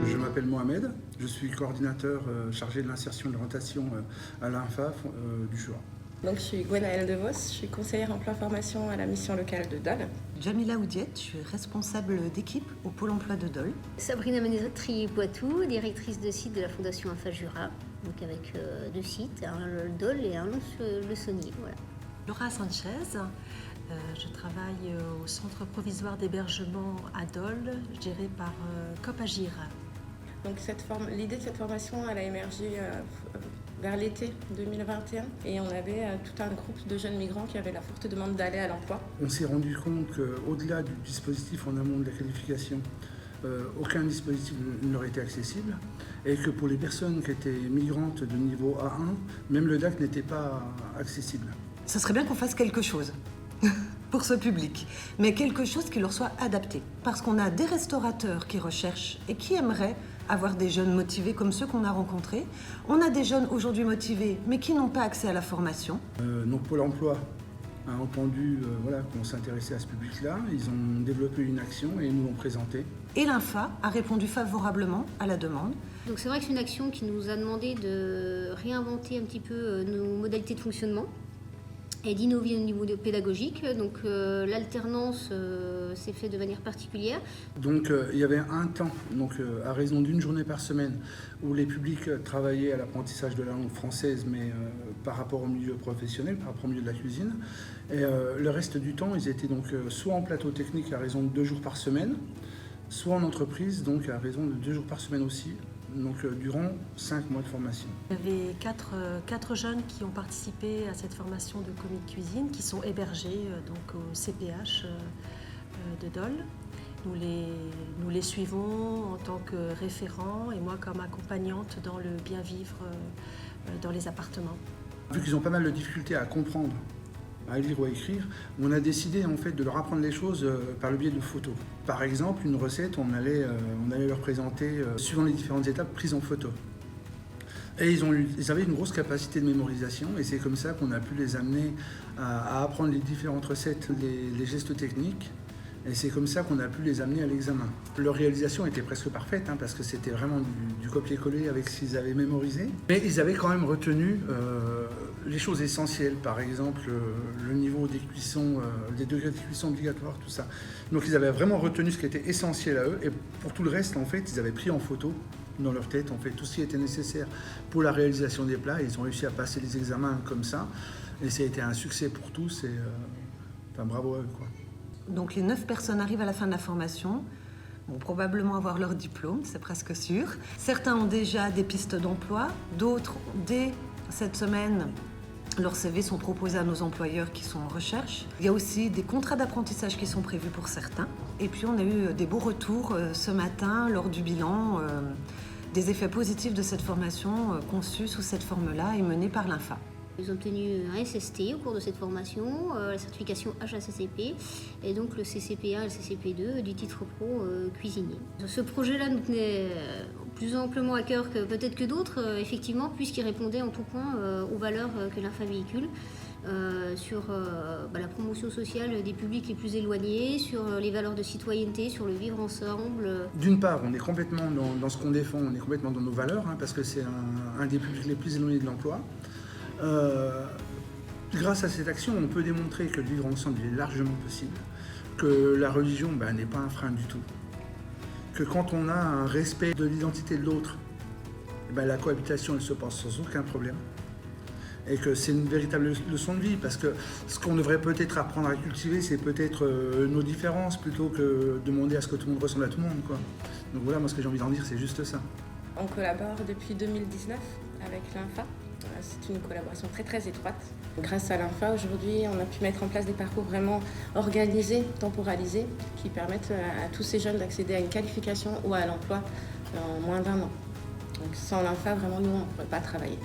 Je m'appelle Mohamed, je suis coordinateur chargé de l'insertion et de l'orientation à l'INFA du Jura. Donc, je suis Gwenaëlle Devos, je suis conseillère emploi-formation à la mission locale de Dole. Jamila Oudiette, je suis responsable d'équipe au Pôle emploi de Dole. Sabrina Ménézot-Poitou, directrice de site de la Fondation INFA Jura, donc avec deux sites, un le Dole et un le Saunier. Voilà. Laura Sanchez, je travaille au centre provisoire d'hébergement à Dole, géré par COP-AGIR. Donc l'idée de cette formation, elle a émergé vers l'été 2021 et on avait tout un groupe de jeunes migrants qui avaient la forte demande d'aller à l'emploi. On s'est rendu compte qu'au-delà du dispositif en amont de la qualification, aucun dispositif ne leur était accessible et que pour les personnes qui étaient migrantes de niveau A1, même le DAC n'était pas accessible. Ce serait bien qu'on fasse quelque chose pour ce public, mais quelque chose qui leur soit adapté. Parce qu'on a des restaurateurs qui recherchent et qui aimeraient avoir des jeunes motivés comme ceux qu'on a rencontrés. On a des jeunes aujourd'hui motivés, mais qui n'ont pas accès à la formation. Donc Pôle emploi a entendu qu'on s'intéressait à ce public-là. Ils ont développé une action et nous l'ont présentée. Et l'INFA a répondu favorablement à la demande. Donc c'est vrai que c'est une action qui nous a demandé de réinventer un petit peu nos modalités de fonctionnement et d'innover au niveau pédagogique. Donc l'alternance s'est faite de manière particulière. Donc il y avait un temps, à raison d'une journée par semaine, où les publics travaillaient à l'apprentissage de la langue française, mais par rapport au milieu professionnel, par rapport au milieu de la cuisine. Et le reste du temps, ils étaient donc soit en plateau technique à raison de 2 jours par semaine, soit en entreprise, donc à raison de 2 jours par semaine aussi. Donc durant 5 mois de formation. Il y avait 4 jeunes qui ont participé à cette formation de commis de cuisine, qui sont hébergés donc au CPH de Dole. Nous les suivons en tant que référents et moi comme accompagnante dans le bien vivre dans les appartements. Vu qu'ils ont pas mal de difficultés à comprendre, à lire ou à écrire, on a décidé en fait de leur apprendre les choses par le biais de photos. Par exemple, une recette, on allait leur présenter suivant les différentes étapes prises en photo. Et ils avaient une grosse capacité de mémorisation et c'est comme ça qu'on a pu les amener à apprendre les différentes recettes, les gestes techniques. Et c'est comme ça qu'on a pu les amener à l'examen. Leur réalisation était presque parfaite parce que c'était vraiment du copier-coller avec ce qu'ils avaient mémorisé. Mais ils avaient quand même retenu les choses essentielles, par exemple le niveau des cuissons, des degrés de cuisson obligatoires, tout ça. Donc ils avaient vraiment retenu ce qui était essentiel à eux et pour tout le reste, en fait, ils avaient pris en photo dans leur tête en fait, tout ce qui était nécessaire pour la réalisation des plats. Et ils ont réussi à passer les examens comme ça et ça a été un succès pour tous et bravo à eux, quoi. Donc les 9 personnes arrivent à la fin de la formation, vont probablement avoir leur diplôme, c'est presque sûr. Certains ont déjà des pistes d'emploi, d'autres, dès cette semaine, leurs CV sont proposés à nos employeurs qui sont en recherche. Il y a aussi des contrats d'apprentissage qui sont prévus pour certains. Et puis on a eu des beaux retours ce matin lors du bilan, des effets positifs de cette formation conçue sous cette forme-là et menée par l'INFA. Ils ont obtenu un SST au cours de cette formation, la certification HACCP et donc le CCP1 et le CCP2 du titre pro cuisinier. Ce projet-là nous tenait plus amplement à cœur que peut-être que d'autres, effectivement, puisqu'il répondait en tout point aux valeurs que l'INFA véhicule. Sur la promotion sociale des publics les plus éloignés, sur les valeurs de citoyenneté, sur le vivre ensemble. D'une part, on est complètement dans ce qu'on défend, on est complètement dans nos valeurs, parce que c'est un des publics les plus éloignés de l'emploi. Grâce à cette action, on peut démontrer que le vivre ensemble est largement possible, que la religion n'est pas un frein du tout, que quand on a un respect de l'identité de l'autre, la cohabitation elle se passe sans aucun problème, et que c'est une véritable leçon de vie, parce que ce qu'on devrait peut-être apprendre à cultiver, c'est peut-être nos différences, plutôt que demander à ce que tout le monde ressemble à tout le monde, quoi. Donc voilà, moi ce que j'ai envie d'en dire, c'est juste ça. On collabore depuis 2019 avec l'INFA. C'est une collaboration très très étroite. Grâce à l'INFA, aujourd'hui, on a pu mettre en place des parcours vraiment organisés, temporalisés, qui permettent à tous ces jeunes d'accéder à une qualification ou à l'emploi en moins d'1 an. Donc sans l'INFA, vraiment, nous, on ne pourrait pas travailler.